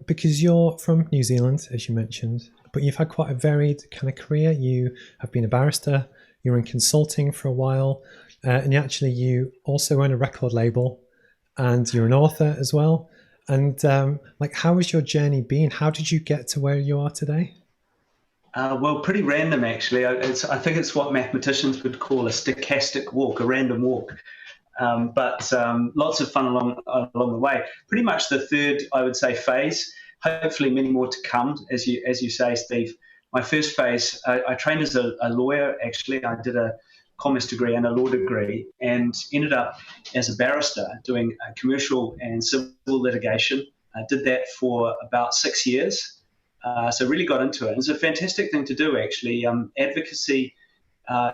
Because you're from New Zealand, as you mentioned, but you've had quite a varied kind of career. You have been a barrister, you were in consulting for a while, and you also own a record label, and you're an author as well. And how has your journey been? How did you get to where you are today? Well, pretty random actually. I think it's what mathematicians would call a stochastic walk, a random walk. But lots of fun along the way. Pretty much the third, I would say, phase. Hopefully, many more to come, as you say, Steve. My first phase, I trained as a lawyer. Actually, I did a commerce degree and a law degree, and ended up as a barrister doing commercial and civil litigation. I did that for about 6 years. So really got into it. It's a fantastic thing to do, actually. Advocacy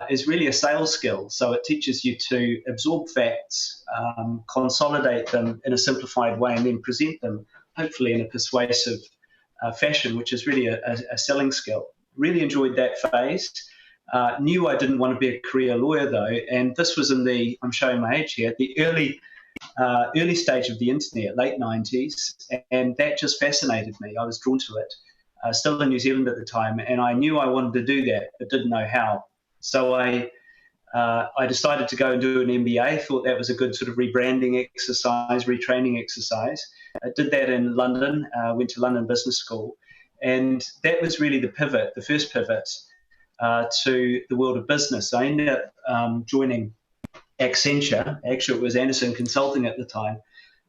is really a sales skill. So it teaches you to absorb facts, consolidate them in a simplified way, and then present them, hopefully in a persuasive fashion, which is really a selling skill. Really enjoyed that phase. Knew I didn't want to be a career lawyer, though, and this was I'm showing my age here, the early stage of the internet, late 90s, and that just fascinated me. I was drawn to it. Still in New Zealand at the time, and I knew I wanted to do that, but didn't know how. So I decided to go and do an MBA. Thought that was a good sort of rebranding exercise, retraining exercise. I did that in London. Went to London Business School, and that was really the first pivot to the world of business. I ended up joining Accenture. Actually, it was Anderson Consulting at the time,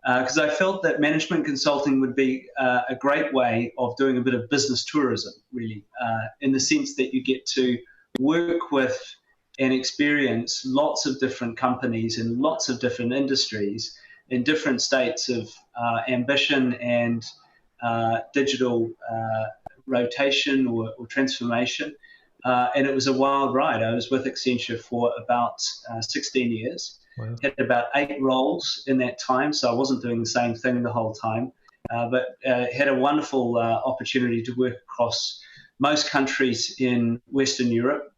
because I felt that management consulting would be a great way of doing a bit of business tourism, really, in the sense that you get to work with and experience lots of different companies in lots of different industries in different states of ambition and digital rotation or transformation. And it was a wild ride. I was with Accenture for about 16 years. Wow. Had about 8 roles in that time, so I wasn't doing the same thing the whole time, but had a wonderful opportunity to work across most countries in Western Europe.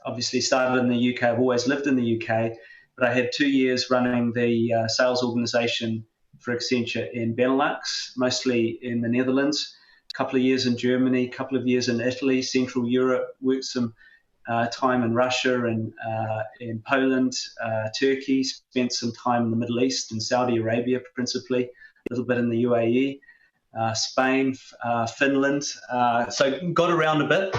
Obviously started in the UK. I've always lived in the UK, but I had 2 years running the sales organisation for Accenture in Benelux, mostly in the Netherlands, a couple of years in Germany, a couple of years in Italy, Central Europe, worked some time in Russia and in Poland, Turkey, spent some time in the Middle East and Saudi Arabia principally, a little bit in the UAE, Spain, Finland. So got around a bit,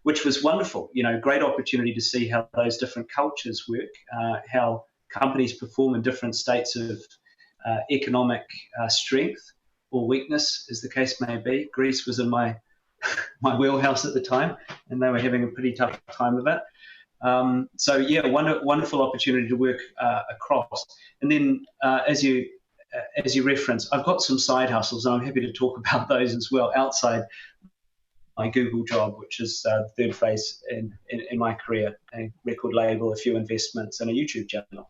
which was wonderful. Great opportunity to see how those different cultures work, how companies perform in different states of economic strength or weakness, as the case may be. Greece was in my wheelhouse at the time, and they were having a pretty tough time of it. So yeah, wonderful opportunity to work across. And then as you reference, I've got some side hustles, and I'm happy to talk about those as well outside my Google job, which is the third phase in my career: a record label, a few investments, and a YouTube channel.